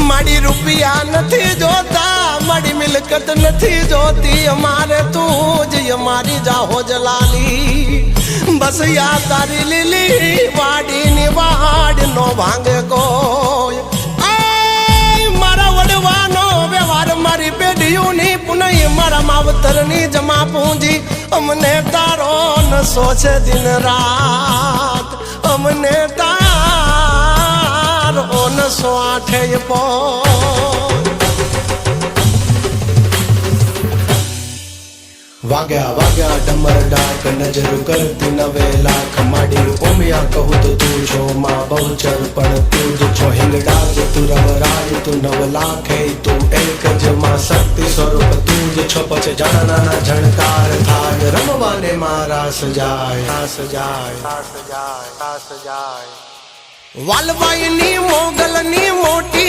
माड़ी रुपया नहीं जोता माड़ी मिलकत नहीं जोती हमारे तूज हमारी जाहो जलाली बस या तारी लीली वाड़ी निवाड़ नो भांगे को मारा वडवानो व्यवहार मारी पेढ़ियों नी पुनः मारा मावतर नी जमा पूंजी हमने तारो न सोचे दिन रात हमने तारो न स्वाठे पो वाग्या वाग्या डमर डाक नजर करती नवे लाख माड़ी ओमिया कहूँ तो तू छो माँ बहुचर पण तू जो छो हिंगडाज तू रवराज तू नव लाख है तू एक जमा शक्ति स्वरूप तू जो छो पछे जाना नाना झणकार थाग रमवाने मारा सजाय वालबाई नी मोगल नी मोटी